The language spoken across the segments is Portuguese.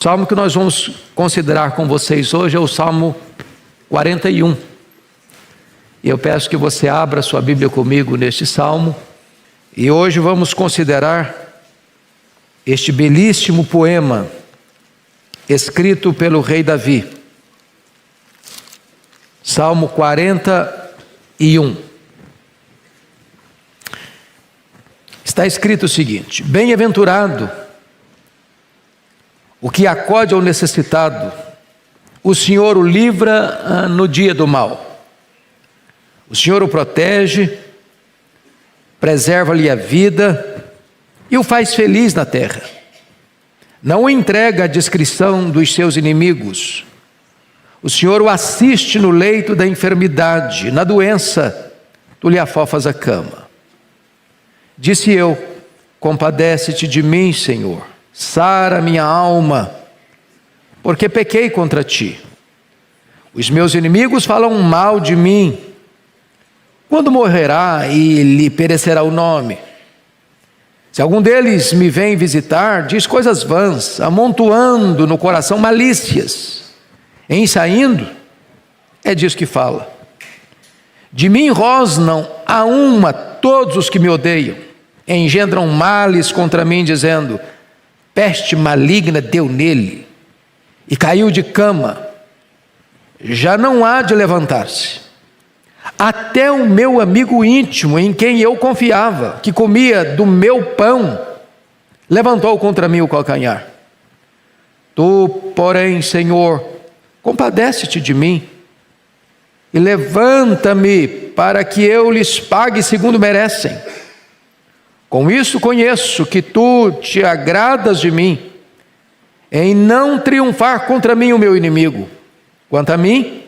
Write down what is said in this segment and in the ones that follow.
O salmo que nós vamos considerar com vocês hoje é o Salmo 41. E eu peço que você abra sua Bíblia comigo neste salmo. E hoje vamos considerar este belíssimo poema escrito pelo rei Davi. Salmo 41. Está escrito o seguinte: bem-aventurado o que acode ao necessitado, o Senhor o livra no dia do mal. O Senhor o protege, preserva-lhe a vida e o faz feliz na terra. Não o entrega à discrição dos seus inimigos. O Senhor o assiste no leito da enfermidade, na doença, tu lhe afofas a cama. Disse eu: compadece-te de mim, Senhor. Sara minha alma, porque pequei contra ti. Os meus inimigos falam mal de mim. Quando morrerá e lhe perecerá o nome? Se algum deles me vem visitar, diz coisas vãs, amontoando no coração malícias. Em saindo, é disso que fala. De mim rosnam a uma todos os que me odeiam. Engendram males contra mim, dizendo: peste maligna deu nele, e caiu de cama, já não há de levantar-se. Até o meu amigo íntimo, em quem eu confiava, que comia do meu pão, levantou contra mim o calcanhar. Tu, porém, Senhor, compadece-te de mim, e levanta-me para que eu lhes pague segundo merecem. Com isso conheço que tu te agradas de mim, em não triunfar contra mim o meu inimigo. Quanto a mim,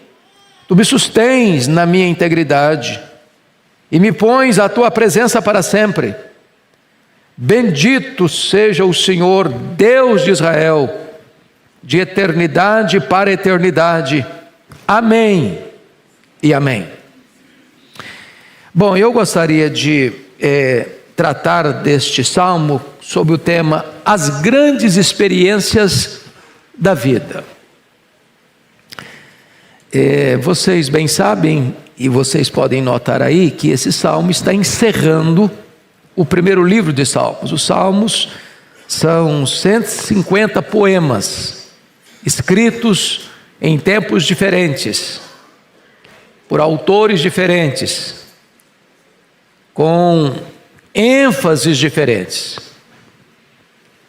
tu me sustens na minha integridade, e me pões à tua presença para sempre. Bendito seja o Senhor, Deus de Israel, de eternidade para eternidade. Amém e amém. Bom, eu gostaria de tratar deste salmo sob o tema as grandes experiências da vida. Vocês bem sabem, e vocês podem notar aí, que esse salmo está encerrando o primeiro livro de Salmos. Os Salmos são 150 poemas escritos em tempos diferentes, por autores diferentes, com ênfases diferentes.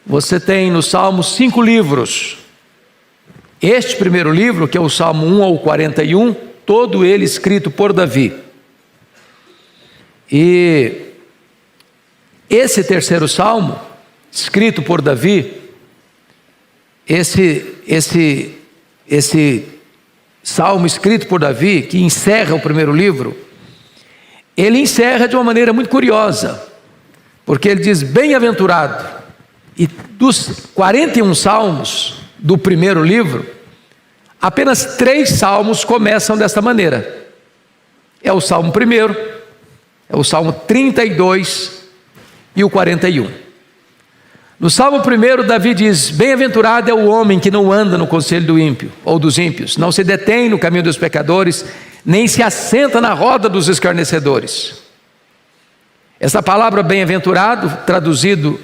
Você tem no Salmo 5 livros. Este primeiro livro, que é o Salmo 1 ao 41, todo ele escrito por Davi. E esse terceiro salmo, escrito por Davi, esse salmo escrito por Davi, que encerra o primeiro livro, ele encerra de uma maneira muito curiosa, porque ele diz bem-aventurado. E dos 41 salmos do primeiro livro, apenas 3 salmos começam desta maneira. É o Salmo 1, é o Salmo 32 e o 41. No Salmo 1, Davi diz: bem-aventurado é o homem que não anda no conselho do ímpio, ou dos ímpios, não se detém no caminho dos pecadores, nem se assenta na roda dos escarnecedores. Essa palavra bem-aventurado, traduzido,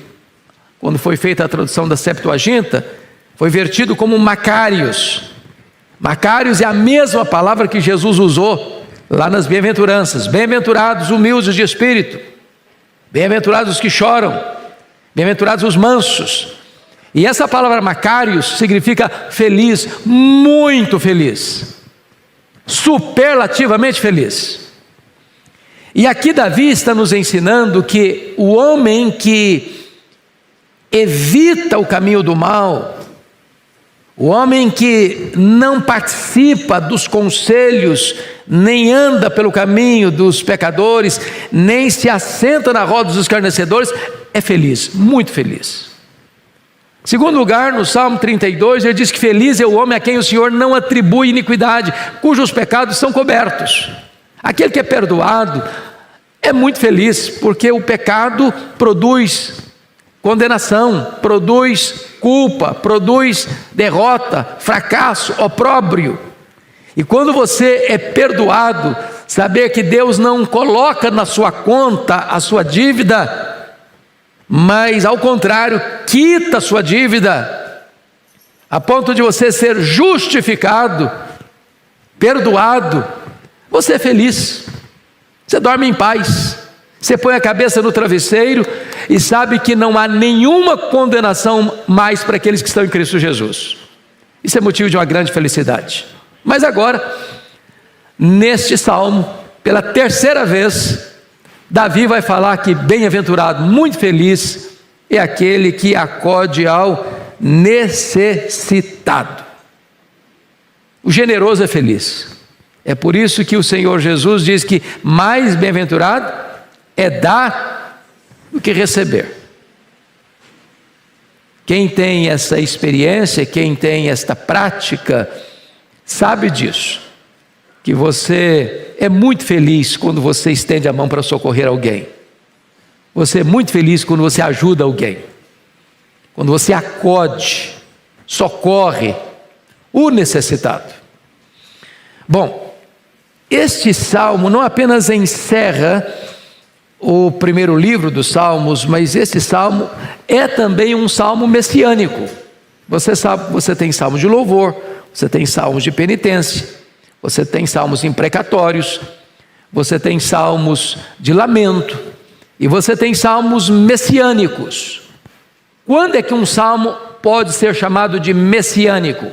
quando foi feita a tradução da Septuaginta, foi vertido como Macários. Macários é a mesma palavra que Jesus usou lá nas bem-aventuranças. Bem-aventurados humildes de espírito, bem-aventurados os que choram, bem-aventurados os mansos. E essa palavra Macários significa feliz, muito feliz, superlativamente feliz. E aqui Davi está nos ensinando que o homem que evita o caminho do mal, o homem que não participa dos conselhos, nem anda pelo caminho dos pecadores, nem se assenta na roda dos escarnecedores, é feliz, muito feliz. Segundo lugar, no Salmo 32, ele diz que feliz é o homem a quem o Senhor não atribui iniquidade, cujos pecados são cobertos. Aquele que é perdoado é muito feliz, porque o pecado produz condenação, produz culpa, produz derrota, fracasso, opróbrio. E quando você é perdoado, saber que Deus não coloca na sua conta a sua dívida, mas ao contrário, quita a sua dívida, a ponto de você ser justificado, perdoado, você é feliz, você dorme em paz, você põe a cabeça no travesseiro e sabe que não há nenhuma condenação mais para aqueles que estão em Cristo Jesus. Isso é motivo de uma grande felicidade. Mas agora, neste salmo, pela terceira vez, Davi vai falar que bem-aventurado, muito feliz, é aquele que acode ao necessitado. O generoso é feliz. É por isso que o Senhor Jesus diz que mais bem-aventurado é dar do que receber. Quem tem essa experiência, quem tem esta prática, sabe disso, que você é muito feliz quando você estende a mão para socorrer alguém. Você é muito feliz quando você ajuda alguém, quando você acode, socorre o necessitado. Bom, este salmo não apenas encerra o primeiro livro dos Salmos, mas esse salmo é também um salmo messiânico. Você sabe, você tem salmos de louvor, você tem salmos de penitência, você tem salmos imprecatórios, você tem salmos de lamento, e você tem salmos messiânicos. Quando é que um salmo pode ser chamado de messiânico?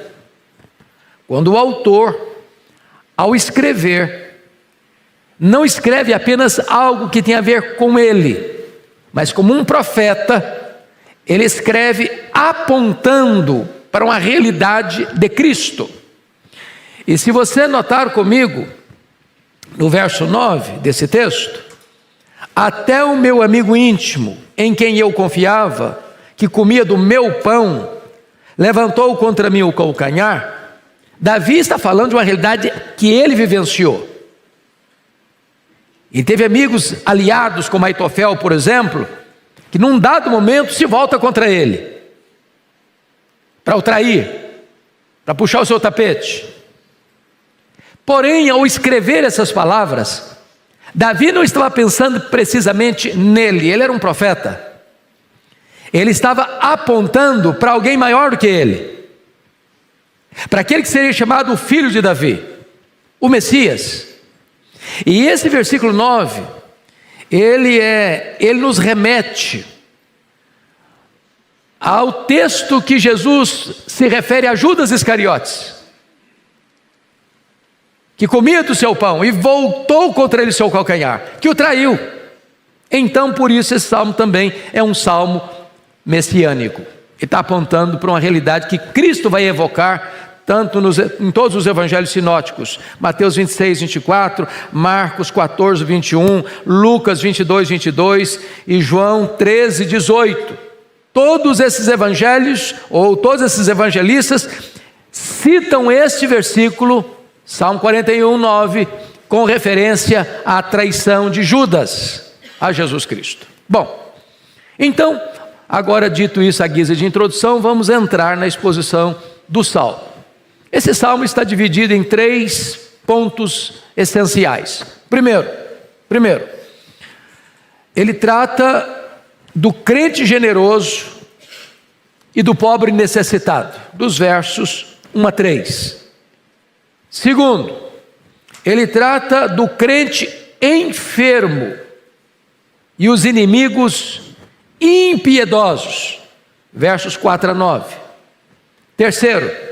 Quando o autor, ao escrever, não escreve apenas algo que tem a ver com ele, mas como um profeta, ele escreve apontando para uma realidade de Cristo. E se você notar comigo, no verso 9 desse texto, até o meu amigo íntimo, em quem eu confiava, que comia do meu pão, levantou contra mim o calcanhar. Davi está falando de uma realidade que ele vivenciou. E teve amigos aliados, como Aitofel, por exemplo, que num dado momento se volta contra ele, para o trair, para puxar o seu tapete. Porém, ao escrever essas palavras, Davi não estava pensando precisamente nele, ele era um profeta. Ele estava apontando para alguém maior do que ele, para aquele que seria chamado o filho de Davi, o Messias. E esse versículo 9, ele nos remete ao texto que Jesus se refere a Judas Iscariotes, que comia do seu pão e voltou contra ele o seu calcanhar, que o traiu. Então, por isso, esse salmo também é um salmo messiânico. Ele está apontando para uma realidade que Cristo vai evocar em todos os evangelhos sinóticos: Mateus 26, 24, Marcos 14, 21, Lucas 22, 22 e João 13, 18. Todos esses evangelhos, ou todos esses evangelistas, citam este versículo, Salmo 41, 9, com referência à traição de Judas a Jesus Cristo. Bom, então, agora dito isso à guisa de introdução, vamos entrar na exposição do salmo. Esse salmo está dividido em 3 pontos essenciais. Primeiro, ele trata do crente generoso e do pobre necessitado, dos versos 1 a 3. Segundo, ele trata do crente enfermo e os inimigos impiedosos, versos 4 a 9. Terceiro,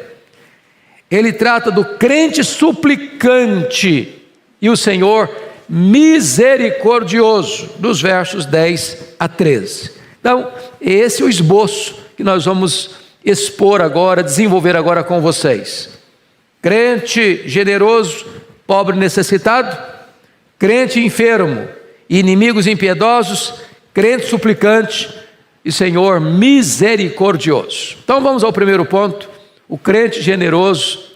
ele trata do crente suplicante e o Senhor misericordioso, dos versos 10 a 13. Então, esse é o esboço que nós vamos expor agora, desenvolver agora com vocês. Crente generoso, pobre necessitado, crente enfermo, inimigos impiedosos, crente suplicante e Senhor misericordioso. Então vamos ao primeiro ponto: o crente generoso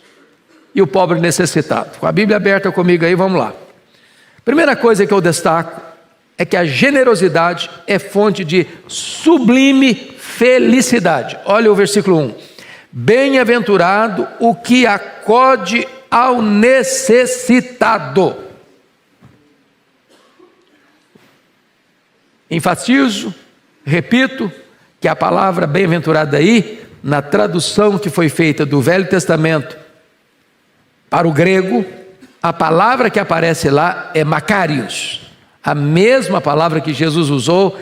e o pobre necessitado. Com a Bíblia aberta comigo aí, vamos lá. Primeira coisa que eu destaco é que a generosidade é fonte de sublime felicidade. Olha o versículo 1. Bem-aventurado o que acode ao necessitado. Enfatizo, repito, que a palavra bem-aventurado aí, na tradução que foi feita do Velho Testamento para o grego, a palavra que aparece lá é makarios, a mesma palavra que Jesus usou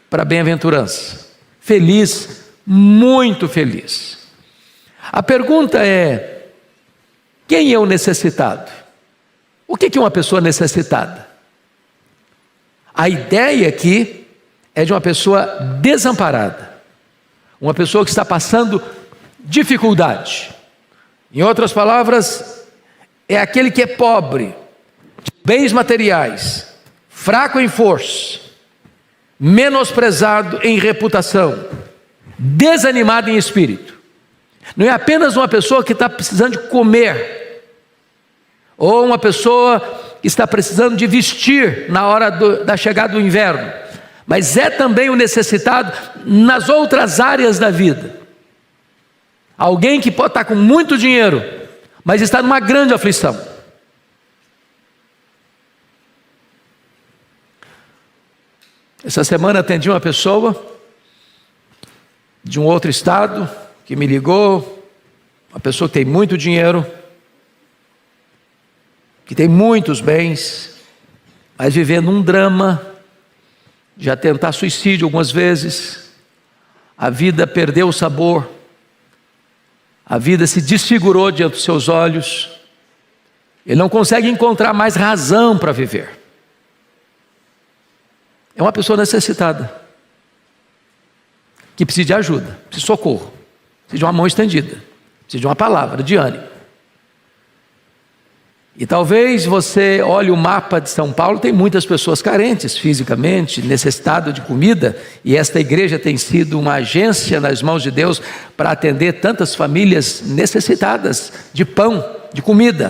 para bem-aventurança. Feliz, muito feliz. A pergunta é: quem é o necessitado? O que é uma pessoa necessitada? A ideia aqui é de uma pessoa desamparada, uma pessoa que está passando dificuldade. Em outras palavras, é aquele que é pobre, de bens materiais, fraco em força, menosprezado em reputação, desanimado em espírito. Não é apenas uma pessoa que está precisando de comer, ou uma pessoa que está precisando de vestir na hora da chegada do inverno, mas é também o necessitado nas outras áreas da vida. Alguém que pode estar com muito dinheiro, mas está numa grande aflição. Essa semana atendi uma pessoa de um outro estado que me ligou, uma pessoa que tem muito dinheiro, que tem muitos bens, mas vivendo um drama, já tentar suicídio algumas vezes, a vida perdeu o sabor, a vida se desfigurou diante dos seus olhos, ele não consegue encontrar mais razão para viver. É uma pessoa necessitada, que precisa de ajuda, precisa de socorro, precisa de uma mão estendida, precisa de uma palavra de ânimo. E talvez você olhe o mapa de São Paulo, tem muitas pessoas carentes fisicamente, necessitadas de comida, e esta igreja tem sido uma agência nas mãos de Deus para atender tantas famílias necessitadas de pão, de comida,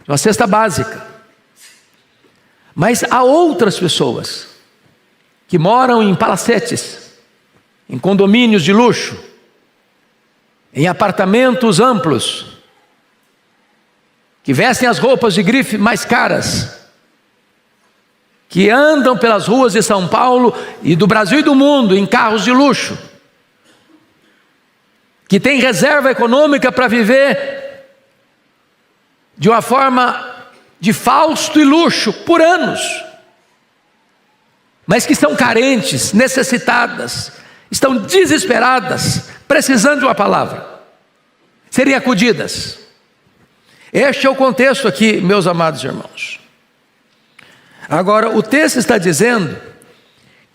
de uma cesta básica. Mas há outras pessoas que moram em palacetes, em condomínios de luxo, em apartamentos amplos, que vestem as roupas de grife mais caras, que andam pelas ruas de São Paulo e do Brasil e do mundo em carros de luxo, que têm reserva econômica para viver de uma forma de fausto e luxo por anos, mas que são carentes, necessitadas, estão desesperadas, precisando de uma palavra, serem acudidas. Este é o contexto aqui, meus amados irmãos. Agora, o texto está dizendo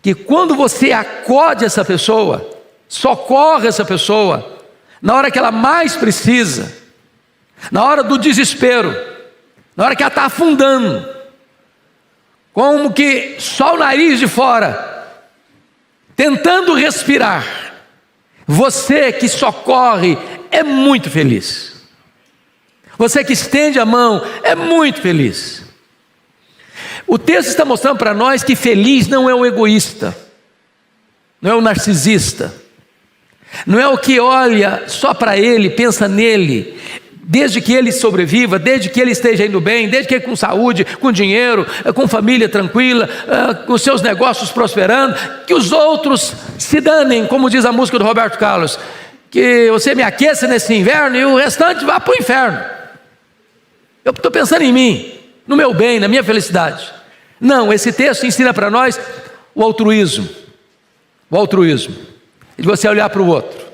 que quando você acode essa pessoa, socorre essa pessoa, na hora que ela mais precisa, na hora do desespero, na hora que ela está afundando, como que só o nariz de fora, tentando respirar, você que socorre é muito feliz. Você que estende a mão é muito feliz. O texto está mostrando para nós que feliz não é o egoísta, não é o narcisista, não é o que olha só para ele, pensa nele, desde que ele sobreviva, desde que ele esteja indo bem, desde que ele com saúde, com dinheiro, com família tranquila, com seus negócios prosperando, que os outros se danem, como diz a música do Roberto Carlos, que você me aqueça nesse inverno e o restante vá para o inferno. Eu estou pensando em mim, no meu bem, na minha felicidade. Não, esse texto ensina para nós o altruísmo. O altruísmo. De você olhar para o outro.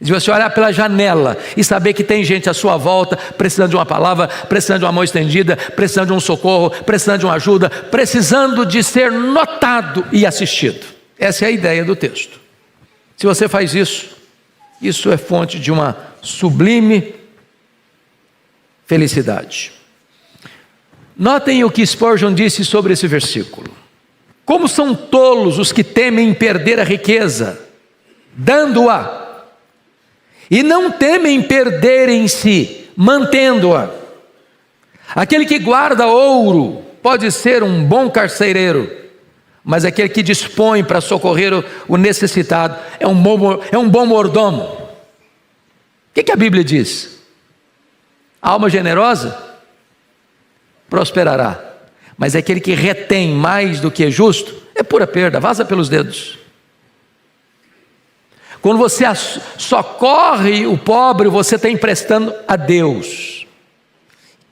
De você olhar pela janela e saber que tem gente à sua volta precisando de uma palavra, precisando de uma mão estendida, precisando de um socorro, precisando de uma ajuda, precisando de ser notado e assistido. Essa é a ideia do texto. Se você faz isso, isso é fonte de uma sublime felicidade. Notem o que Spurgeon disse sobre esse versículo. Como são tolos os que temem perder a riqueza, dando-a, e não temem perderem-se, mantendo-a. Aquele que guarda ouro pode ser um bom carcereiro, mas aquele que dispõe para socorrer o necessitado é um bom mordomo. O que a Bíblia diz? A alma generosa prosperará, mas aquele que retém mais do que é justo é pura perda, vaza pelos dedos. Quando você socorre o pobre, você está emprestando a Deus,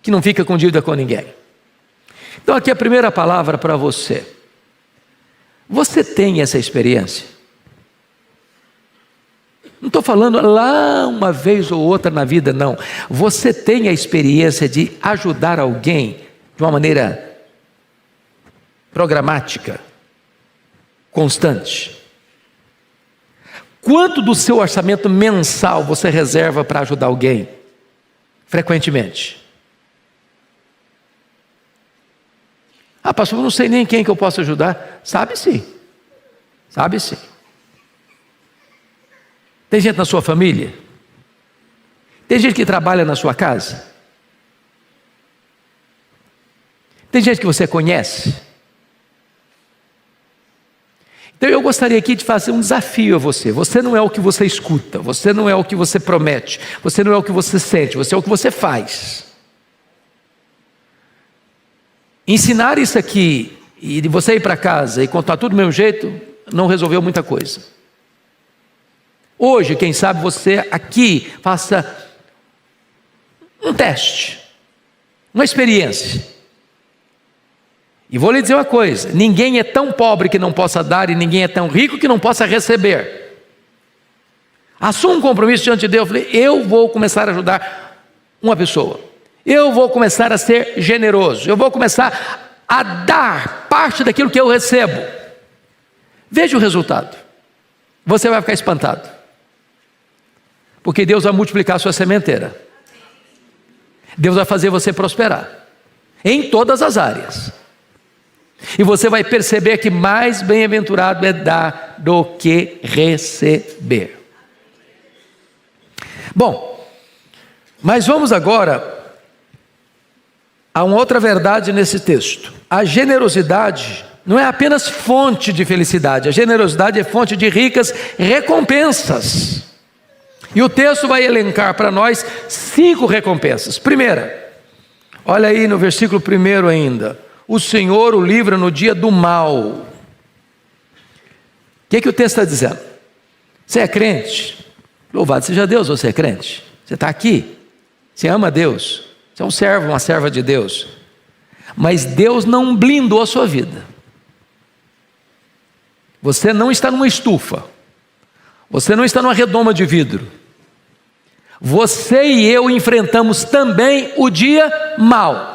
que não fica com dívida com ninguém. Então aqui a primeira palavra para você. Você tem essa experiência? Não estou falando lá uma vez ou outra na vida, não. Você tem a experiência de ajudar alguém de uma maneira programática, constante. Quanto do seu orçamento mensal você reserva para ajudar alguém? Frequentemente. Ah, pastor, eu não sei nem quem que eu posso ajudar. Sabe sim. Sabe sim. Tem gente na sua família? Tem gente que trabalha na sua casa? Tem gente que você conhece? Então eu gostaria aqui de fazer um desafio a você. Você não é o que você escuta, você não é o que você promete, você não é o que você sente, você é o que você faz. Ensinar isso aqui e de você ir para casa e contar tudo do mesmo jeito, não resolveu muita coisa. Hoje, quem sabe você aqui faça um teste, uma experiência. E vou lhe dizer uma coisa: ninguém é tão pobre que não possa dar, e ninguém é tão rico que não possa receber. Assuma um compromisso diante de Deus. Eu vou começar a ajudar uma pessoa, eu vou começar a ser generoso, eu vou começar a dar parte daquilo que eu recebo. Veja o resultado, você vai ficar espantado, porque Deus vai multiplicar a sua sementeira, Deus vai fazer você prosperar, em todas as áreas. E você vai perceber que mais bem-aventurado é dar do que receber. Bom, mas vamos agora a uma outra verdade nesse texto. A generosidade não é apenas fonte de felicidade, a generosidade é fonte de ricas recompensas. E o texto vai elencar para nós 5 recompensas. Primeira, olha aí no versículo 1 ainda: o Senhor o livra no dia do mal. O que o texto está dizendo? Você é crente? Louvado seja Deus, você é crente. Você está aqui, você ama Deus, você é um servo, uma serva de Deus. Mas Deus não blindou a sua vida. Você não está numa estufa, você não está numa redoma de vidro. Você e eu enfrentamos também o dia mau.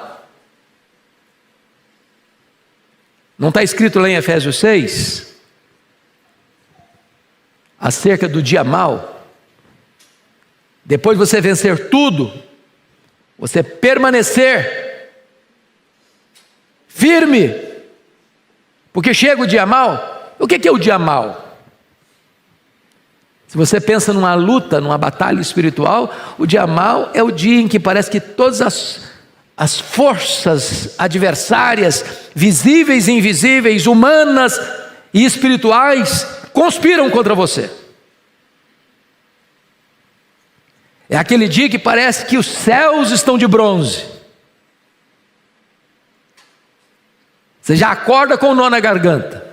Não está escrito lá em Efésios 6, acerca do dia mau? Depois de você vencer tudo, você permanecer firme, porque chega o dia mau. O que é o dia mau? Se você pensa numa luta, numa batalha espiritual, o dia mau é o dia em que parece que todas as forças adversárias, visíveis e invisíveis, humanas e espirituais, conspiram contra você. É aquele dia que parece que os céus estão de bronze. Você já acorda com o nó na garganta.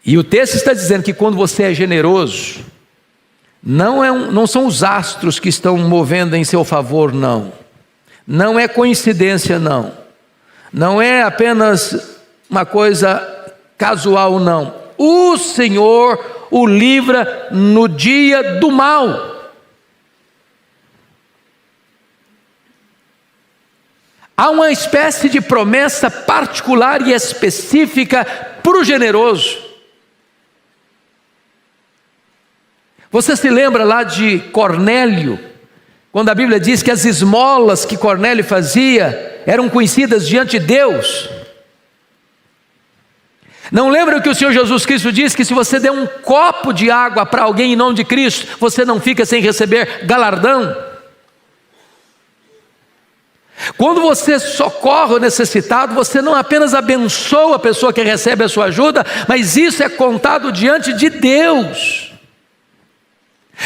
E o texto está dizendo que quando você é generoso, não são os astros que estão movendo em seu favor, não. Não é coincidência, não. Não é apenas uma coisa casual, não. O Senhor o livra no dia do mal. Há uma espécie de promessa particular e específica para o generoso. Você se lembra lá de Cornélio, quando a Bíblia diz que as esmolas que Cornélio fazia eram conhecidas diante de Deus? Não lembra que o Senhor Jesus Cristo disse que se você der um copo de água para alguém em nome de Cristo, você não fica sem receber galardão? Quando você socorre o necessitado, você não apenas abençoa a pessoa que recebe a sua ajuda, mas isso é contado diante de Deus.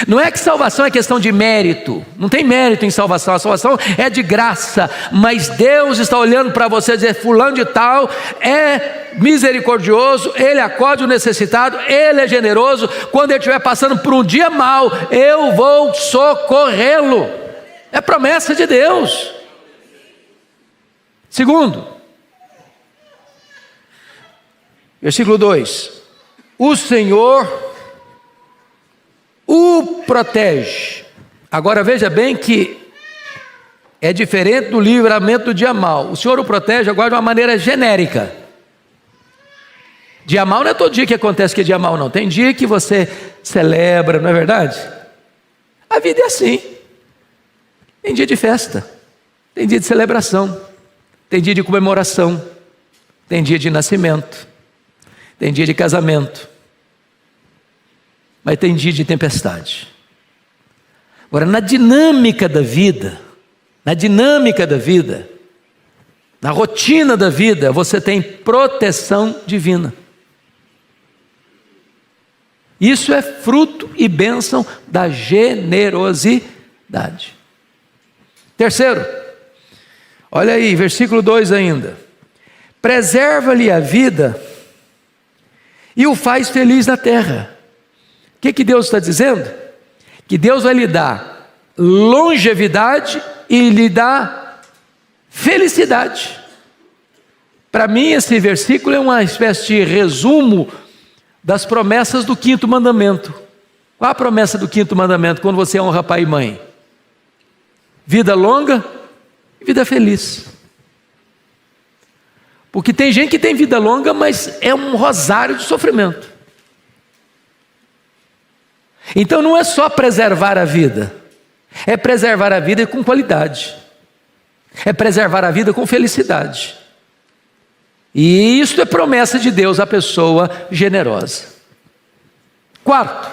Não é que salvação é questão de mérito, não tem mérito em salvação, a salvação é de graça, mas Deus está olhando para você e dizer: fulano de tal é misericordioso, ele acode o necessitado, ele é generoso, quando ele estiver passando por um dia mau, eu vou socorrê-lo. É promessa de Deus. Segundo, versículo 2: o Senhor o protege. Agora veja bem que é diferente do livramento do dia mau. O Senhor o protege agora de uma maneira genérica. Dia mau não é todo dia que acontece que é dia mau, não. Tem dia que você celebra, não é verdade? A vida é assim. Tem dia de festa, tem dia de celebração, tem dia de comemoração, tem dia de nascimento, tem dia de casamento, mas tem dia de tempestade. Agora, na dinâmica da vida, na rotina da vida, você tem proteção divina. Isso é fruto e bênção da generosidade. Terceiro, olha aí, versículo 2 ainda: preserva-lhe a vida e o faz feliz na terra. O que Deus está dizendo? Que Deus vai lhe dar longevidade e lhe dá felicidade. Para mim, esse versículo é uma espécie de resumo das promessas do 5º mandamento. Qual a promessa do 5º mandamento quando você honra pai e mãe? Vida longa e vida feliz. Porque tem gente que tem vida longa, mas é um rosário de sofrimento. Então não é só preservar a vida, é preservar a vida com qualidade, é preservar a vida com felicidade. E isso é promessa de Deus à pessoa generosa. Quarto,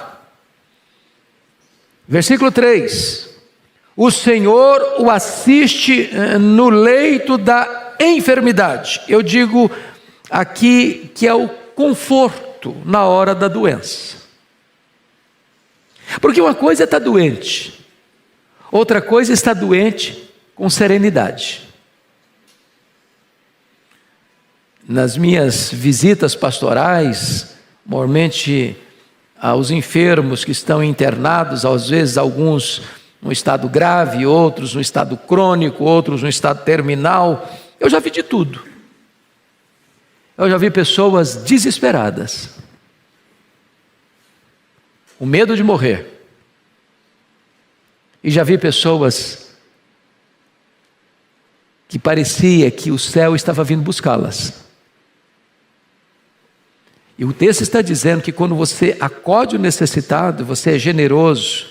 versículo 3: o Senhor o assiste no leito da enfermidade. Eu digo aqui que é o conforto na hora da doença. Porque uma coisa é estar doente, outra coisa é estar doente com serenidade. Nas minhas visitas pastorais, normalmente aos enfermos que estão internados, às vezes alguns no estado grave, outros no estado crônico, outros no estado terminal, eu já vi de tudo. Eu já vi pessoas desesperadas, o medo de morrer. E já vi pessoas que parecia que o céu estava vindo buscá-las. E o texto está dizendo que quando você acode o necessitado, você é generoso,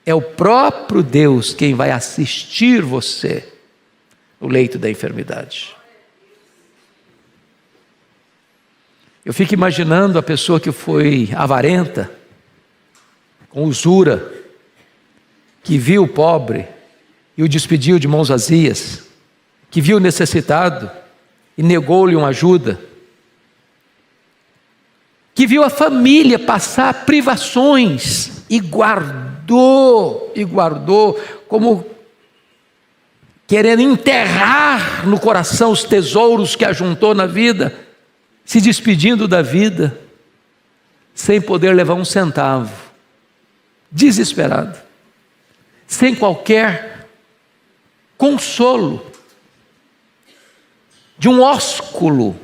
é o próprio Deus quem vai assistir você no leito da enfermidade. Eu fico imaginando a pessoa que foi avarenta, com usura, que viu o pobre e o despediu de mãos vazias, que viu o necessitado e negou-lhe uma ajuda, que viu a família passar privações e guardou, como querendo enterrar no coração os tesouros que ajuntou na vida, se despedindo da vida, sem poder levar um centavo, desesperado, sem qualquer consolo, de um ósculo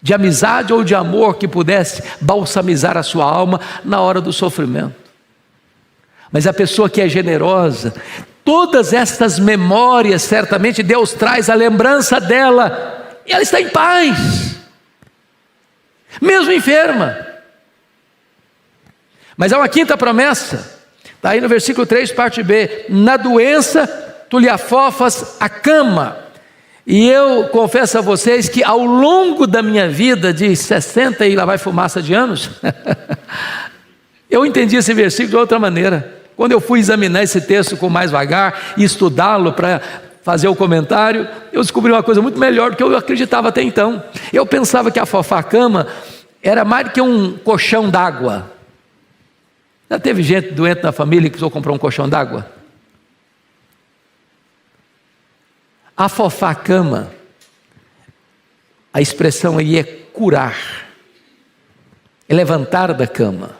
de amizade ou de amor que pudesse balsamizar a sua alma na hora do sofrimento. Mas a pessoa que é generosa, todas essas memórias, certamente Deus traz a lembrança dela, e ela está em paz, mesmo enferma. Mas há uma quinta promessa, está aí no versículo 3, parte B: na doença tu lhe afofas a cama. E eu confesso a vocês que ao longo da minha vida de 60 e lá vai fumaça de anos, eu entendi esse versículo de outra maneira. Quando eu fui examinar esse texto com mais vagar e estudá-lo para fazer o comentário, eu descobri uma coisa muito melhor do que eu acreditava até então. Eu pensava que a Fofá-cama era mais do que um colchão d'água. Já teve gente doente na família que precisou comprar um colchão d'água? A Fofá-cama, a expressão aí é curar, é levantar da cama.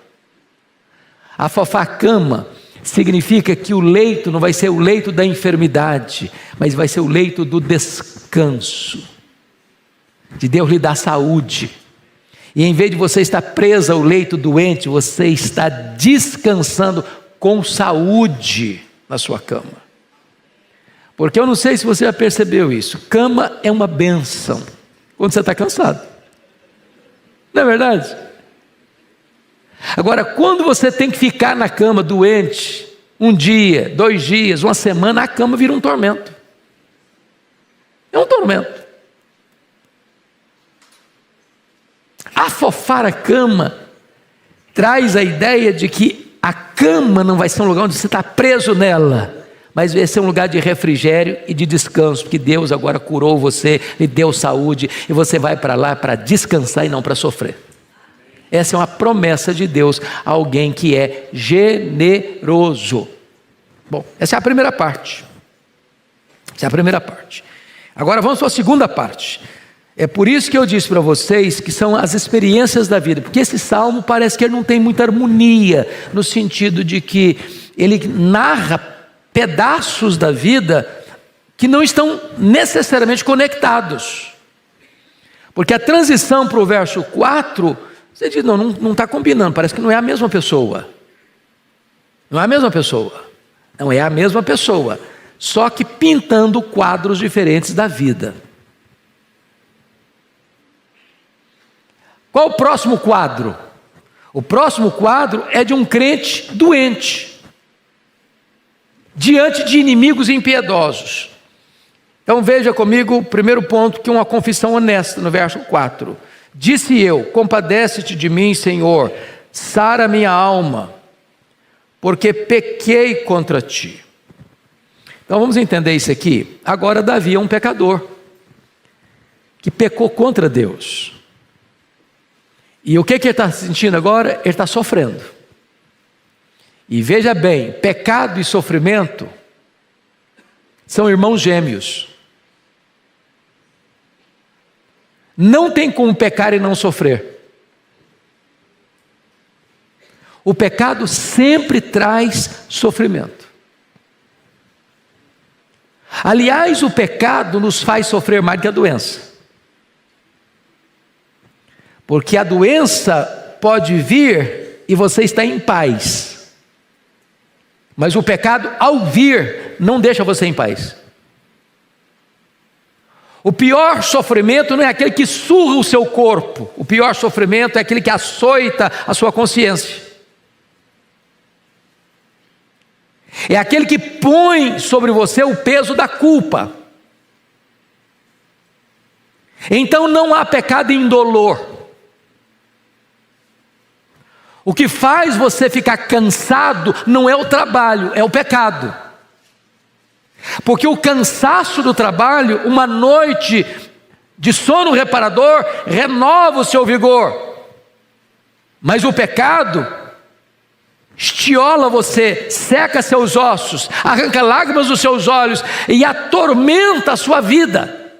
A Fofá-cama significa que o leito não vai ser o leito da enfermidade, mas vai ser o leito do descanso, de Deus lhe dar saúde. E em vez de você estar preso ao leito doente, você está descansando com saúde na sua cama. Porque eu não sei se você já percebeu isso, cama é uma bênção quando você está cansado, não é verdade? Agora, quando você tem que ficar na cama doente, um dia, 2 dias, uma semana, a cama vira um tormento. É um tormento. Afofar a cama traz a ideia de que a cama não vai ser um lugar onde você está preso nela, mas vai ser um lugar de refrigério e de descanso, porque Deus agora curou você, lhe deu saúde, e você vai para lá para descansar e não para sofrer. Essa é uma promessa de Deus a alguém que é generoso. Bom, essa é a primeira parte. Essa é a primeira parte. Agora vamos para a segunda parte. É por isso que eu disse para vocês que são as experiências da vida, porque esse salmo parece que ele não tem muita harmonia, no sentido de que ele narra pedaços da vida que não estão necessariamente conectados. Porque a transição para o verso 4... você diz, não está combinando, parece que não é a mesma pessoa. Não é a mesma pessoa. Não é a mesma pessoa, só que pintando quadros diferentes da vida. Qual o próximo quadro? O próximo quadro é de um crente doente, diante de inimigos impiedosos. Então veja comigo o primeiro ponto, que é uma confissão honesta, no verso 4. Disse eu, compadece-te de mim, Senhor, sara minha alma, porque pequei contra ti. Então vamos entender isso aqui. Agora Davi é um pecador, que pecou contra Deus. E o que ele está sentindo agora? Ele está sofrendo. E veja bem, pecado e sofrimento são irmãos gêmeos. Não tem como pecar e não sofrer. O pecado sempre traz sofrimento. Aliás, o pecado nos faz sofrer mais do que a doença. Porque a doença pode vir e você está em paz. Mas o pecado, ao vir, não deixa você em paz. O pior sofrimento não é aquele que surra o seu corpo. O pior sofrimento é aquele que açoita a sua consciência. É aquele que põe sobre você o peso da culpa. Então não há pecado indolor. O que faz você ficar cansado não é o trabalho, é o pecado. Porque o cansaço do trabalho, uma noite de sono reparador, renova o seu vigor. Mas o pecado estiola você, seca seus ossos, arranca lágrimas dos seus olhos e atormenta a sua vida.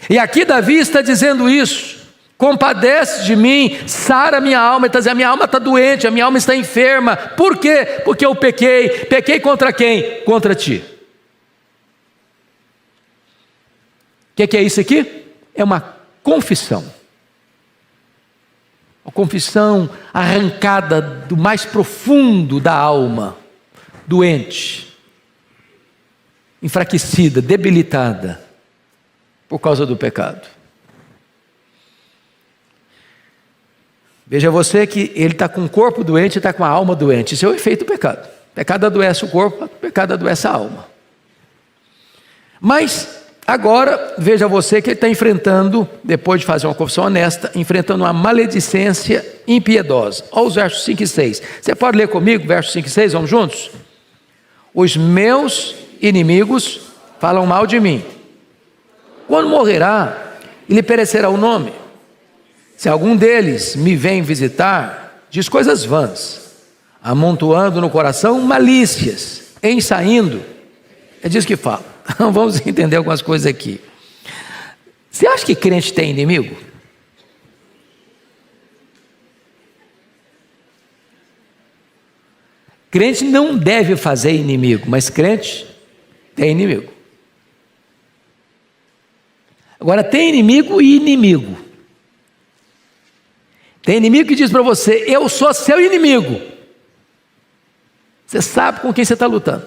E aqui Davi está dizendo isso. Compadece de mim, sara minha alma. Ele está dizendo, a minha alma está doente, a minha alma está enferma. Por quê? Porque eu pequei. Pequei contra quem? Contra ti. O que é isso aqui? É uma confissão. Uma confissão arrancada do mais profundo da alma, doente, enfraquecida, debilitada, por causa do pecado. Veja você que ele está com o corpo doente e está com a alma doente. Isso é o efeito do pecado. O pecado adoece o corpo, o pecado adoece a alma. Mas agora, veja você que ele está enfrentando, depois de fazer uma confissão honesta, enfrentando uma maledicência impiedosa. Olha os versos 5 e 6. Você pode ler comigo, versos 5 e 6, vamos juntos? Os meus inimigos falam mal de mim. Quando morrerá, lhe perecerá o nome. Se algum deles me vem visitar, diz coisas vãs, amontoando no coração malícias, ensaindo. É disso que fala. Então vamos entender algumas coisas aqui. Você acha que crente tem inimigo? Crente não deve fazer inimigo, mas crente tem inimigo. Agora, tem inimigo e inimigo. Tem inimigo que diz para você: eu sou seu inimigo. Você sabe com quem você está lutando.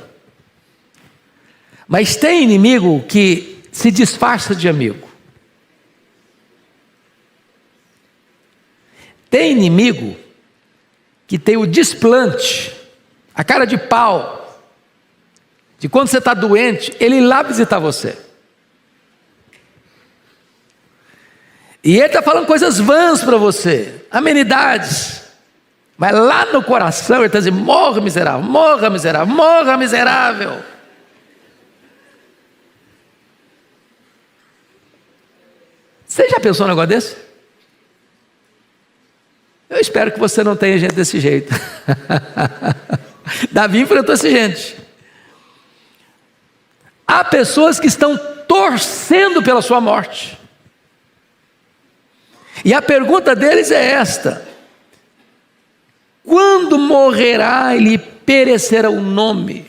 Mas tem inimigo que se disfarça de amigo. Tem inimigo que tem o desplante, a cara de pau, de quando você está doente, ele ir lá visitar você. E ele está falando coisas vãs para você, amenidades. Mas lá no coração ele está dizendo: morra miserável, morra miserável, morra miserável. Você já pensou num negócio desse? Eu espero que você não tenha gente desse jeito. Davi enfrentou essa gente. Há pessoas que estão torcendo pela sua morte. E a pergunta deles é esta: quando morrerá e lhe perecerá o nome?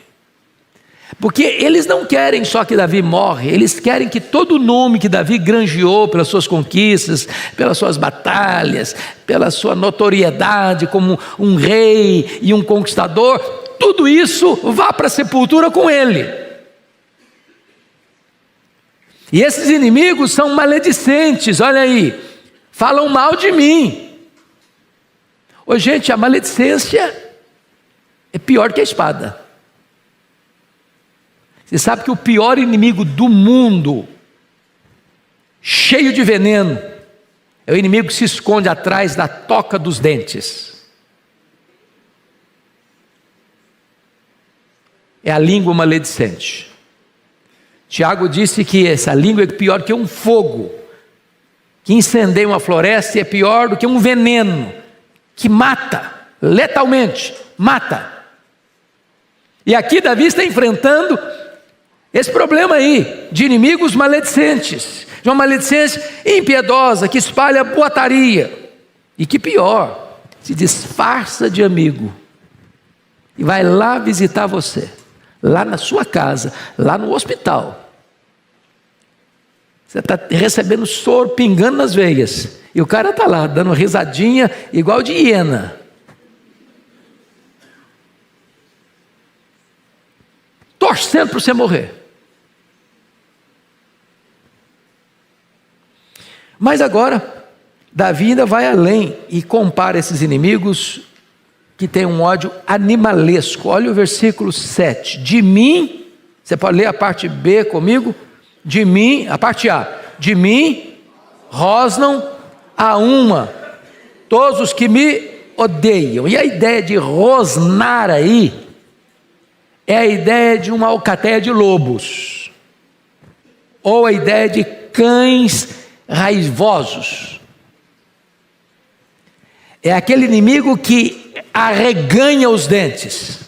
Porque eles não querem só que Davi morre, eles querem que todo o nome que Davi granjeou pelas suas conquistas, pelas suas batalhas, pela sua notoriedade como um rei e um conquistador, tudo isso vá para a sepultura com ele. E esses inimigos são maledicentes, olha aí, falam mal de mim. Ô gente, a maledicência é pior que a espada. Você sabe que o pior inimigo do mundo, cheio de veneno, é o inimigo que se esconde atrás da toca dos dentes. É a língua maledicente. Tiago disse que essa língua é pior que um fogo, que incendeia uma floresta, e é pior do que um veneno, que mata, letalmente, mata. E aqui Davi está enfrentando esse problema aí, de inimigos maledicentes, de uma maledicência impiedosa, que espalha boataria, e que pior, se disfarça de amigo, e vai lá visitar você, lá na sua casa, lá no hospital. Você está recebendo soro pingando nas veias, e o cara está lá, dando risadinha, igual de hiena. Torcendo para você morrer. Mas agora, Davi ainda vai além e compara esses inimigos que têm um ódio animalesco. Olha o versículo 7. De mim, você pode ler a parte B comigo? De mim, a parte A. De mim rosnam a uma todos os que me odeiam. E a ideia de rosnar aí é a ideia de uma alcateia de lobos, ou a ideia de cães raivosos. É aquele inimigo que arreganha os dentes.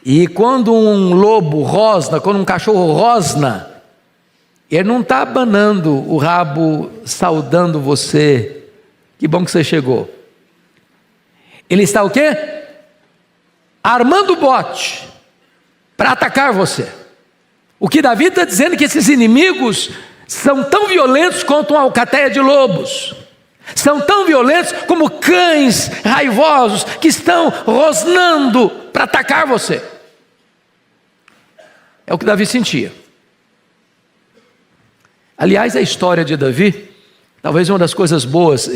E quando um lobo rosna, quando um cachorro rosna, ele não está abanando o rabo, saudando você, que bom que você chegou. Ele está o quê? Armando o bote para atacar você. O que Davi está dizendo é que esses inimigos são tão violentos quanto uma alcateia de lobos, são tão violentos como cães raivosos que estão rosnando para atacar você. É o que Davi sentia. Aliás, a história de Davi, talvez uma das coisas boas,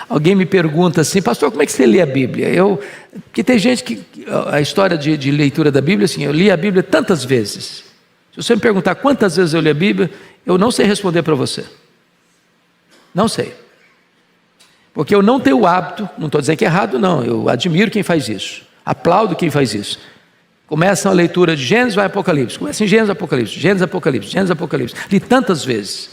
alguém me pergunta assim: pastor, como é que você lê a Bíblia? Porque tem gente que, a história de leitura da Bíblia, assim, eu li a Bíblia tantas vezes. Se você me perguntar quantas vezes eu li a Bíblia, eu não sei responder para você. Não sei. Porque eu não tenho o hábito, não estou dizendo que é errado não, eu admiro quem faz isso, aplaudo quem faz isso. Começa a leitura de Gênesis, vai Apocalipse. Começa em Gênesis, Apocalipse, Gênesis, Apocalipse, Gênesis, Apocalipse. Li tantas vezes.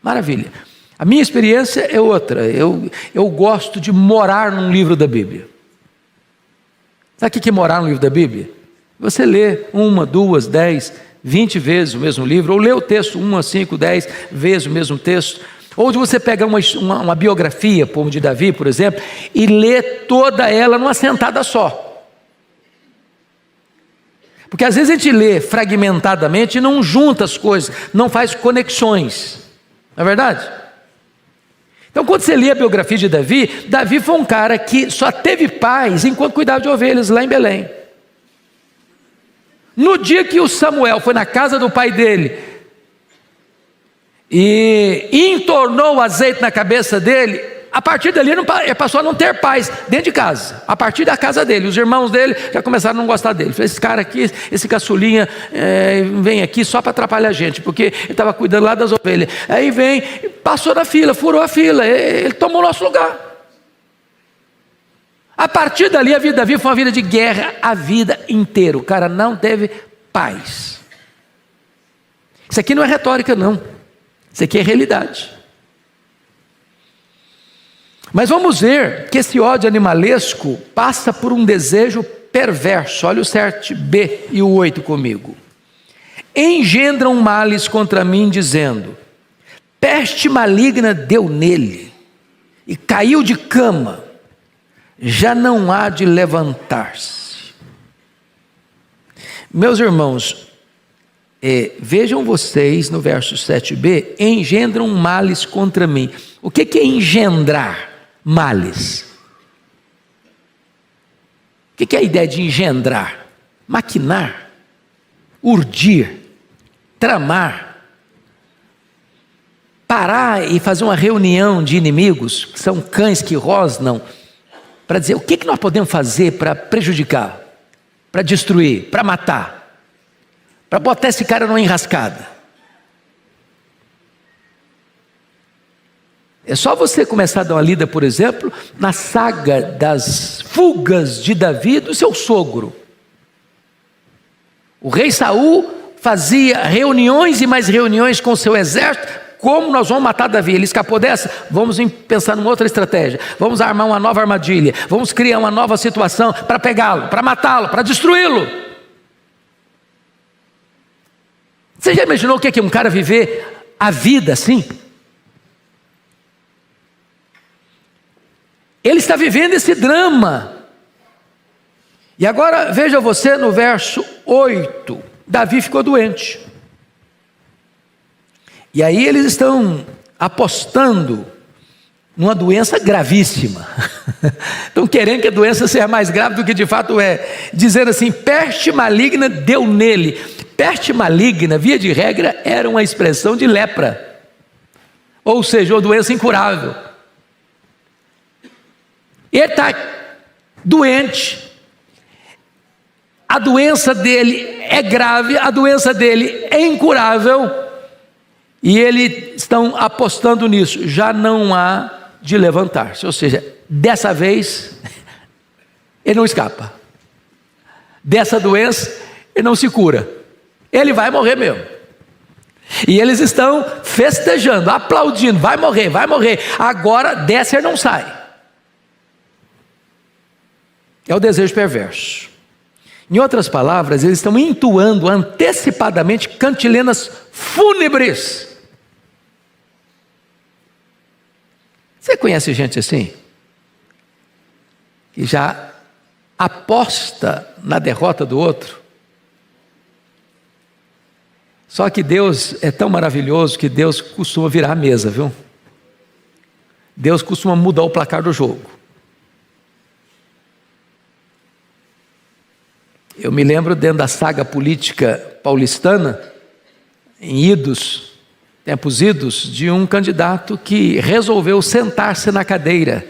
Maravilha. A minha experiência é outra. Eu gosto de morar num livro da Bíblia. Sabe o que é morar no livro da Bíblia? Você lê 1, 2, 10, 20 vezes o mesmo livro, ou lê o texto 1 a 5, 10 vezes o mesmo texto, ou de você pegar uma biografia, como de Davi, por exemplo, e ler toda ela numa sentada só. Porque às vezes a gente lê fragmentadamente e não junta as coisas, não faz conexões, não é verdade? Então quando você lê a biografia de Davi, Davi foi um cara que só teve paz enquanto cuidava de ovelhas lá em Belém. No dia que o Samuel foi na casa do pai dele e entornou o azeite na cabeça dele, a partir dali ele passou a não ter paz dentro de casa, a partir da casa dele. Os irmãos dele já começaram a não gostar dele. Esse cara aqui, esse caçulinha, vem aqui só para atrapalhar a gente, porque ele estava cuidando lá das ovelhas. Aí vem, passou na fila, furou a fila, ele tomou o nosso lugar. A partir dali a vida de Davi foi uma vida de guerra a vida inteira. O cara não teve paz. Isso aqui não é retórica não, isso aqui é realidade. Mas vamos ver que esse ódio animalesco passa por um desejo perverso. Olha o 7b e o 8 comigo. Engendram males contra mim, dizendo: peste maligna deu nele, e caiu de cama, já não há de levantar-se. Meus irmãos, vejam vocês no verso 7b, engendram males contra mim. O que é engendrar males? O que é a ideia de engendrar? Maquinar, urdir, tramar, parar e fazer uma reunião de inimigos, que são cães que rosnam, para dizer o que nós podemos fazer para prejudicar, para destruir, para matar, para botar esse cara numa enrascada. É só você começar a dar uma lida, por exemplo, na saga das fugas de Davi do seu sogro. O rei Saul fazia reuniões e mais reuniões com o seu exército. Como nós vamos matar Davi? Ele escapou dessa? Vamos pensar numa outra estratégia. Vamos armar uma nova armadilha. Vamos criar uma nova situação para pegá-lo, para matá-lo, para destruí-lo. Você já imaginou o que é um cara viver a vida assim? Ele está vivendo esse drama. E agora veja você no verso 8. Davi ficou doente. E aí eles estão apostando numa doença gravíssima. Estão querendo que a doença seja mais grave do que de fato é. Dizendo assim, peste maligna deu nele. Peste maligna, via de regra, era uma expressão de lepra. Ou seja, uma doença incurável. Ele está doente. A doença dele é grave, a doença dele é incurável. E eles estão apostando nisso, já não há de levantar-se. Ou seja, dessa vez, ele não escapa. Dessa doença, ele não se cura. Ele vai morrer mesmo. E eles estão festejando, aplaudindo, vai morrer, vai morrer. Agora, dessa ele não sai. É o desejo perverso. Em outras palavras, eles estão entoando antecipadamente cantilenas fúnebres. Você conhece gente assim? Que já aposta na derrota do outro? Só que Deus é tão maravilhoso que Deus costuma virar a mesa, viu? Deus costuma mudar o placar do jogo. Eu me lembro dentro da saga política paulistana, em tempos idos, de um candidato que resolveu sentar-se na cadeira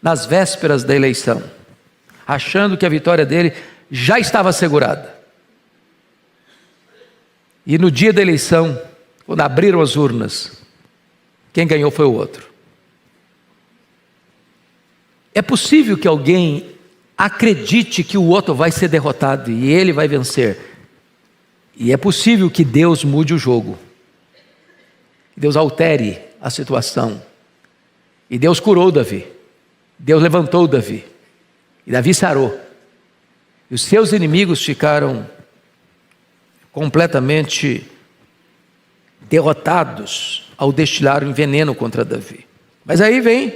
nas vésperas da eleição, achando que a vitória dele já estava assegurada. E no dia da eleição, quando abriram as urnas, quem ganhou foi o outro. É possível que alguém acredite que o outro vai ser derrotado e ele vai vencer. E é possível que Deus mude o jogo, que Deus altere a situação. E Deus curou Davi, Deus levantou Davi, e Davi sarou. E os seus inimigos ficaram completamente derrotados ao destilarem veneno contra Davi. Mas aí vem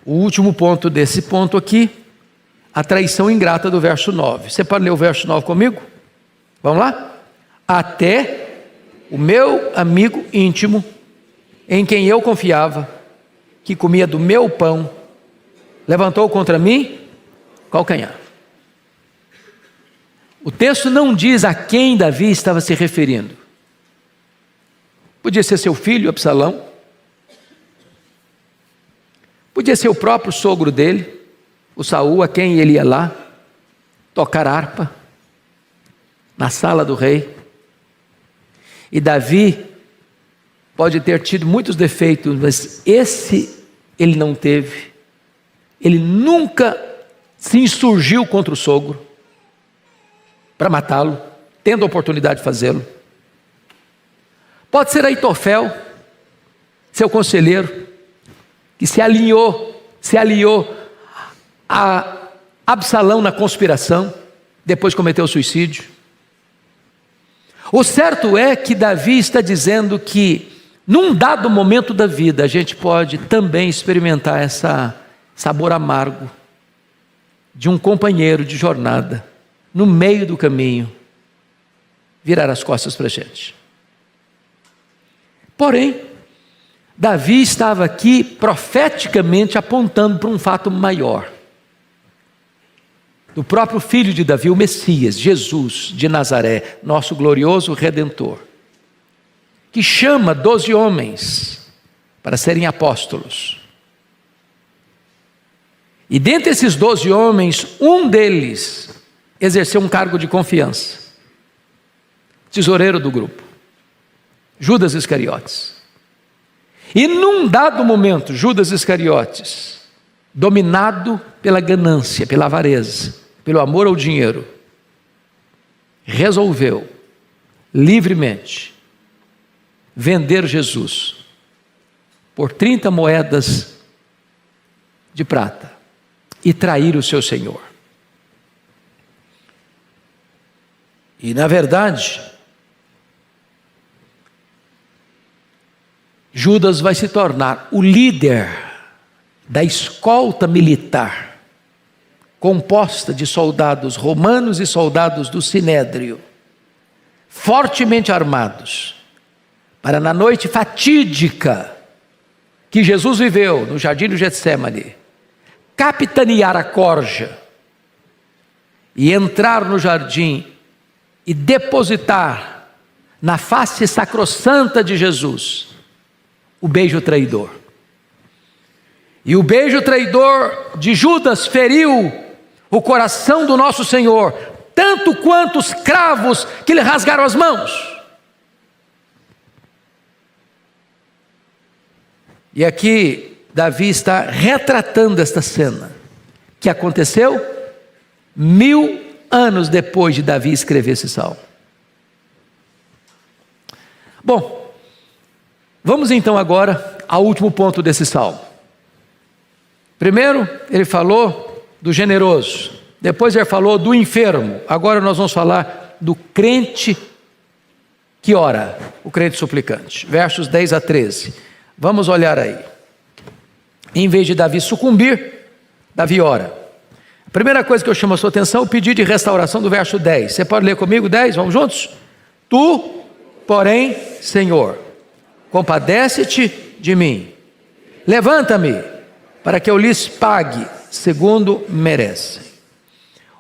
o último ponto desse ponto aqui, a traição ingrata do verso 9. Você pode ler o verso 9 comigo? Vamos lá? Até o meu amigo íntimo, em quem eu confiava, que comia do meu pão, levantou contra mim calcanhar. O texto não diz a quem Davi estava se referindo. Podia ser seu filho, Absalão. Podia ser o próprio sogro dele, o Saul, a quem ele ia lá tocar harpa na sala do rei. E Davi pode ter tido muitos defeitos, mas esse ele não teve. Ele nunca se insurgiu contra o sogro para matá-lo, tendo a oportunidade de fazê-lo. Pode ser Aitofel, seu conselheiro, que se aliou a Absalão na conspiração, depois cometeu suicídio. O certo é que Davi está dizendo que num dado momento da vida a gente pode também experimentar esse sabor amargo de um companheiro de jornada, no meio do caminho, virar as costas para a gente. Porém, Davi estava aqui profeticamente apontando para um fato maior. Do próprio filho de Davi, o Messias, Jesus de Nazaré, nosso glorioso Redentor, que chama 12 homens para serem apóstolos. E dentre esses 12 homens, um deles exerceu um cargo de confiança, tesoureiro do grupo, Judas Iscariotes. E num dado momento, Judas Iscariotes, dominado pela ganância, pela avareza, pelo amor ao dinheiro, resolveu livremente vender Jesus por 30 moedas de prata e trair o seu Senhor. E na verdade, Judas vai se tornar o líder da escolta militar, composta de soldados romanos e soldados do Sinédrio, fortemente armados, para na noite fatídica que Jesus viveu no jardim do Getsêmani, capitanear a corja e entrar no jardim e depositar na face sacrossanta de Jesus o beijo traidor. E o beijo traidor de Judas feriu o coração do nosso Senhor, tanto quanto os cravos que lhe rasgaram as mãos. E aqui Davi está retratando esta cena, que aconteceu 1000 anos depois de Davi escrever esse salmo. Bom, vamos então agora ao último ponto desse salmo. Primeiro, ele falou do generoso, depois ele falou do enfermo, agora nós vamos falar do crente que ora, o crente suplicante, versos 10 a 13. Vamos olhar aí. Em vez de Davi sucumbir, Davi ora. A primeira coisa que eu chamo a sua atenção é o pedido de restauração do verso 10. Você pode ler comigo 10? Vamos juntos? Tu, porém, Senhor, compadece-te de mim. Levanta-me, para que eu lhes pague segundo merecem.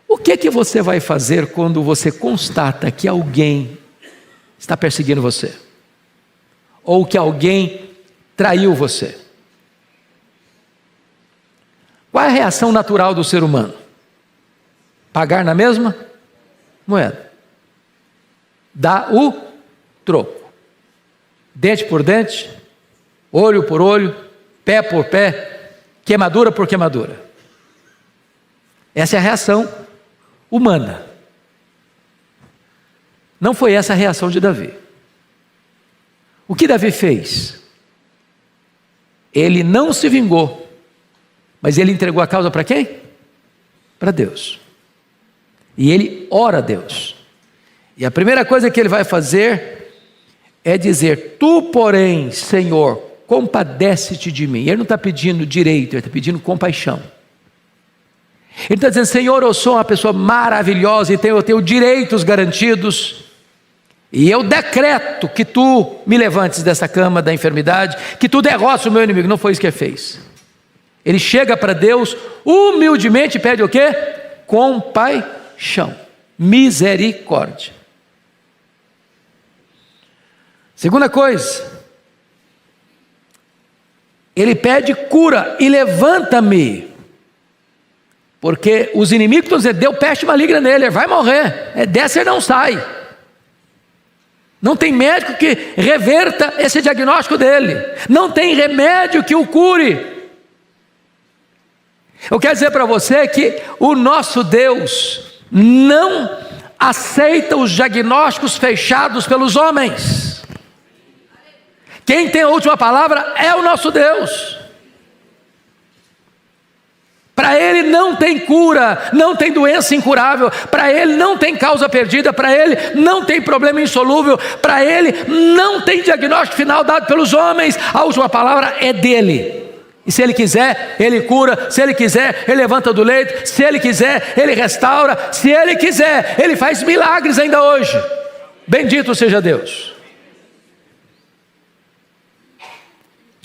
O que você vai fazer quando você constata que alguém está perseguindo você? Ou que alguém traiu você? Qual é a reação natural do ser humano? Pagar na mesma moeda. Dá o troco. Dente por dente, olho por olho, pé por pé, queimadura por queimadura. Essa é a reação humana. Não foi essa a reação de Davi. O que Davi fez? Ele não se vingou, mas ele entregou a causa para quem? Para Deus. E ele ora a Deus. E a primeira coisa que ele vai fazer é dizer: tu, porém, Senhor, compadece-te de mim. Ele não está pedindo direito, ele está pedindo compaixão. Ele está dizendo: Senhor, eu sou uma pessoa maravilhosa e eu tenho direitos garantidos, e eu decreto que tu me levantes dessa cama da enfermidade, que tu derrotes o meu inimigo. Não foi isso que ele fez. Ele chega para Deus humildemente e pede o quê? Compaixão, misericórdia. Segunda coisa, ele pede cura e levanta-me, porque os inimigos estão dizendo: deu peste maligna nele, ele vai morrer, dessa ele não sai. Não tem médico que reverta esse diagnóstico dele, não tem remédio que o cure. Eu quero dizer para você que o nosso Deus não aceita os diagnósticos fechados pelos homens. Quem tem a última palavra é o nosso Deus. Para Ele não tem cura, não tem doença incurável, para Ele não tem causa perdida, para Ele não tem problema insolúvel, para Ele não tem diagnóstico final dado pelos homens. A última palavra é dele. E se Ele quiser, Ele cura. Se Ele quiser, Ele levanta do leito. Se Ele quiser, Ele restaura. Se Ele quiser, Ele faz milagres ainda hoje. Bendito seja Deus.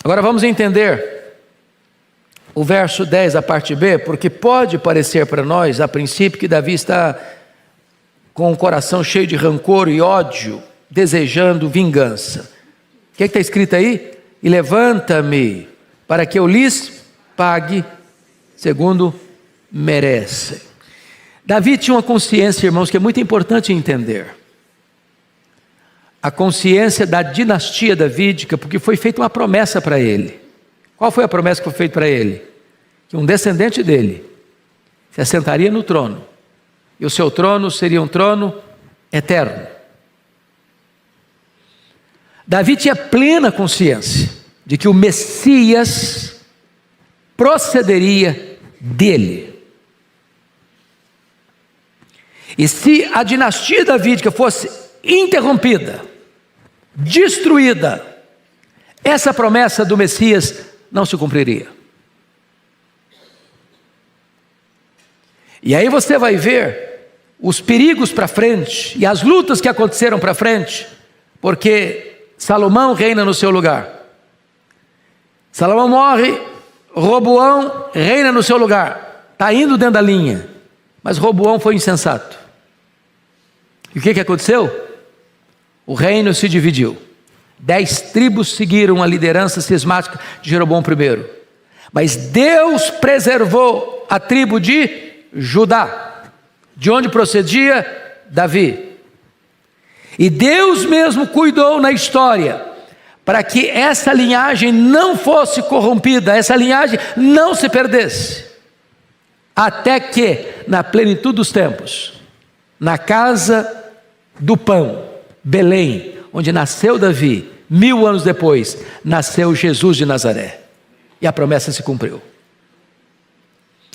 Agora vamos entender o verso 10, a parte B, porque pode parecer para nós, a princípio, que Davi está com o coração cheio de rancor e ódio, desejando vingança. O que está escrito aí? E levanta-me, para que eu lhes pague segundo merecem. Davi tinha uma consciência, irmãos, que é muito importante entender. A consciência da dinastia davídica, porque foi feita uma promessa para ele. Qual foi a promessa que foi feita para ele? Que um descendente dele se assentaria no trono, e o seu trono seria um trono eterno. Davi tinha plena consciência de que o Messias procederia dele. E se a dinastia davídica fosse interrompida, destruída, essa promessa do Messias não se cumpriria. E aí você vai ver os perigos para frente e as lutas que aconteceram para frente, porque Salomão reina no seu lugar. Salomão morre, Roboão reina no seu lugar, está indo dentro da linha, mas Roboão foi insensato. E o que aconteceu? O reino se dividiu. 10 tribos seguiram a liderança cismática de Jeroboão I. Mas Deus preservou a tribo de Judá, de onde procedia Davi. E Deus mesmo cuidou na história para que essa linhagem não fosse corrompida, essa linhagem não se perdesse. Até que, na plenitude dos tempos, na casa do pão, Belém, onde nasceu Davi, 1000 anos depois, nasceu Jesus de Nazaré. E a promessa se cumpriu.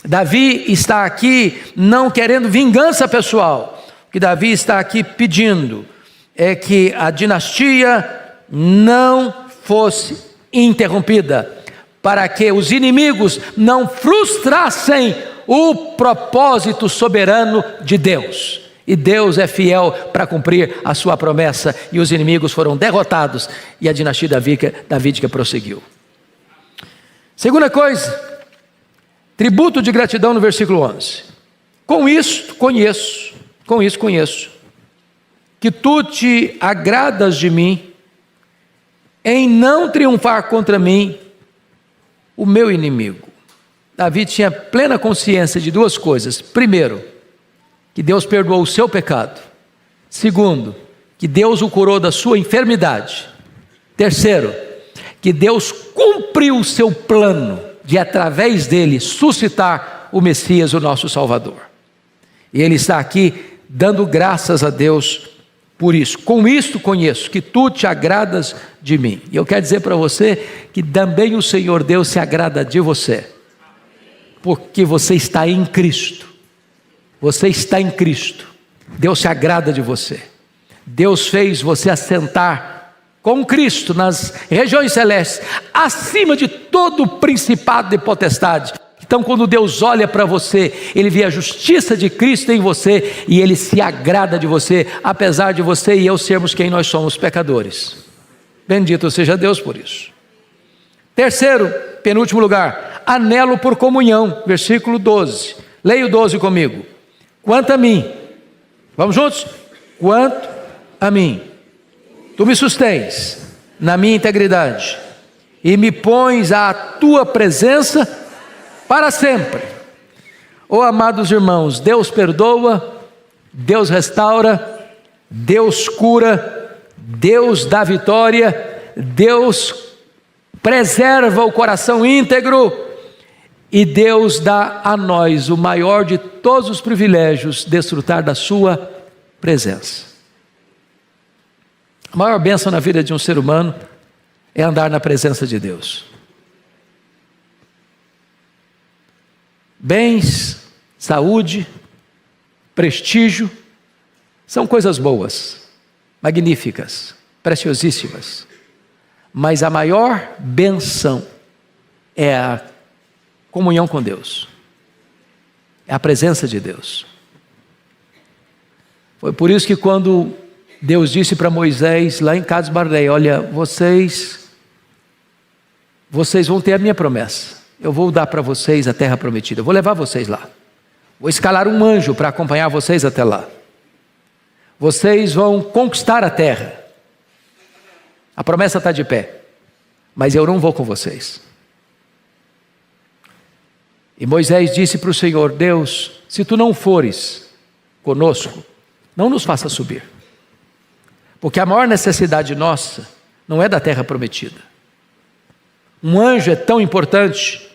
Davi está aqui não querendo vingança pessoal. O que Davi está aqui pedindo é que a dinastia não fosse interrompida, para que os inimigos não frustrassem o propósito soberano de Deus. E Deus é fiel para cumprir a sua promessa, e os inimigos foram derrotados, e a dinastia davídica prosseguiu. Segunda coisa, tributo de gratidão no versículo 11. Com isso conheço, que tu te agradas de mim, em não triunfar contra mim, o meu inimigo. Davi tinha plena consciência de duas coisas. Primeiro, que Deus perdoou o seu pecado. Segundo, que Deus o curou da sua enfermidade. Terceiro, que Deus cumpriu o seu plano de, através dele, suscitar o Messias, o nosso Salvador. E Ele está aqui dando graças a Deus por isso. Com isto conheço que tu te agradas de mim. E eu quero dizer para você que também o Senhor Deus se agrada de você, porque você está em Cristo. Você está em Cristo. Deus se agrada de você. Deus fez você assentar com Cristo nas regiões celestes, acima de todo principado e potestade. Então, quando Deus olha para você, Ele vê a justiça de Cristo em você e Ele se agrada de você, apesar de você e eu sermos quem nós somos, pecadores. Bendito seja Deus por isso. Terceiro, penúltimo lugar, anelo por comunhão, versículo 12. Leia o 12 comigo. Quanto a mim, vamos juntos? Quanto a mim, tu me sustens na minha integridade e me pões à tua presença para sempre. Oh, amados irmãos, Deus perdoa, Deus restaura, Deus cura, Deus dá vitória, Deus preserva o coração íntegro e Deus dá a nós o maior de todos os privilégios, desfrutar da sua presença. A maior bênção na vida de um ser humano é andar na presença de Deus. Bens, saúde, prestígio, são coisas boas, magníficas, preciosíssimas. Mas a maior bênção é a comunhão com Deus, é a presença de Deus. Foi por isso que quando Deus disse para Moisés, lá em Cades Barneia, olha, vocês vão ter a minha promessa. Eu vou dar para vocês a terra prometida, eu vou levar vocês lá. Vou escalar um anjo para acompanhar vocês até lá. Vocês vão conquistar a terra. A promessa está de pé, mas eu não vou com vocês. E Moisés disse para o Senhor, Deus, se tu não fores conosco, não nos faça subir. Porque a maior necessidade nossa não é da terra prometida. Um anjo é tão importante,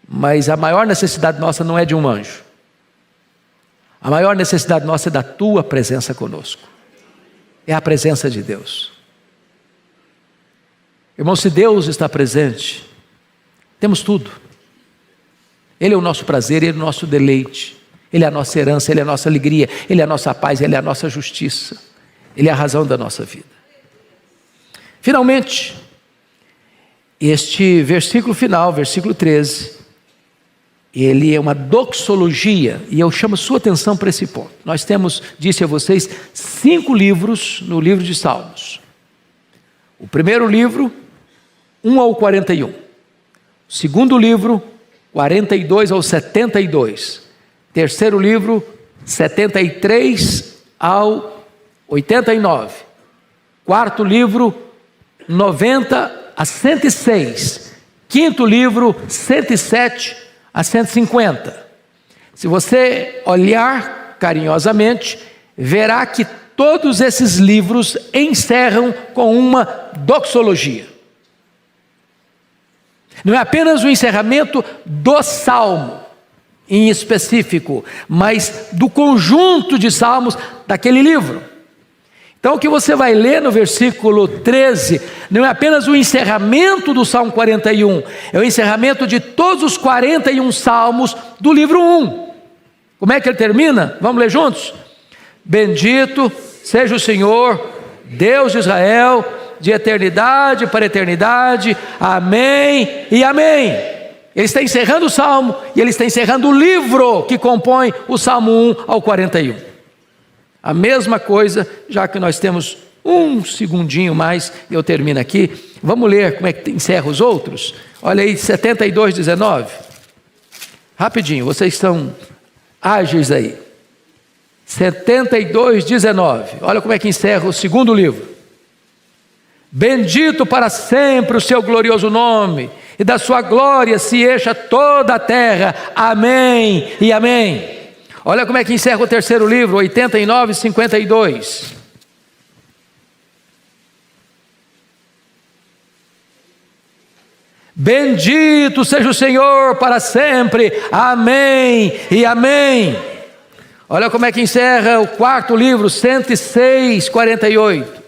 mas a maior necessidade nossa não é de um anjo. A maior necessidade nossa é da tua presença conosco. É a presença de Deus. Irmão, se Deus está presente, temos tudo. Ele é o nosso prazer, Ele é o nosso deleite, Ele é a nossa herança, Ele é a nossa alegria, Ele é a nossa paz, Ele é a nossa justiça, Ele é a razão da nossa vida. Finalmente, este versículo final, versículo 13, ele é uma doxologia, e eu chamo sua atenção para esse ponto. Nós temos, disse a vocês, 5 livros no livro de Salmos. O primeiro livro, 1 ao 41. O segundo livro, 42 ao 72. Terceiro livro, 73 ao 89. Quarto livro, 90 a 106. Quinto livro, 107 a 150. Se você olhar carinhosamente, verá que todos esses livros encerram com uma doxologia. Não é apenas o encerramento do salmo em específico, mas do conjunto de salmos daquele livro. Então o que você vai ler no versículo 13, não é apenas o encerramento do Salmo 41, é o encerramento de todos os 41 salmos do livro 1. Como é que ele termina? Vamos ler juntos? Bendito seja o Senhor, Deus de Israel, de eternidade para eternidade, amém e amém. Ele está encerrando o salmo e ele está encerrando o livro que compõe o Salmo 1 ao 41. A mesma coisa, já que nós temos um segundinho mais, eu termino aqui. Vamos ler como é que encerra os outros? Olha aí, 72, 19. Rapidinho, vocês estão ágeis aí. 72, 19. Olha como é que encerra o segundo livro. Bendito para sempre o seu glorioso nome, e da sua glória se encha toda a terra. Amém e amém. Olha como é que encerra o terceiro livro, 89 e 52. Bendito seja o Senhor para sempre. Amém e amém. Olha como é que encerra o quarto livro, 106, 48.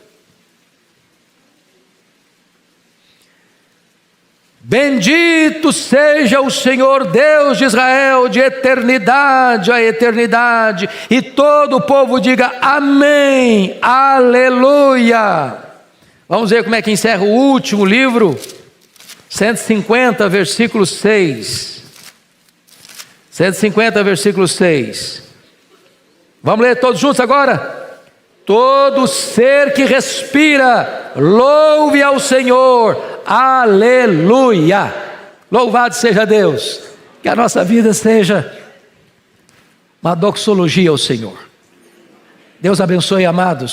Bendito seja o Senhor Deus de Israel, de eternidade a eternidade. E todo o povo diga amém, aleluia. Vamos ver como é que encerra o último livro, 150, versículo 6. 150, versículo 6. Vamos ler todos juntos agora? Todo ser que respira, louve ao Senhor, aleluia. Louvado seja Deus. Que a nossa vida seja uma doxologia ao Senhor. Deus abençoe, amados.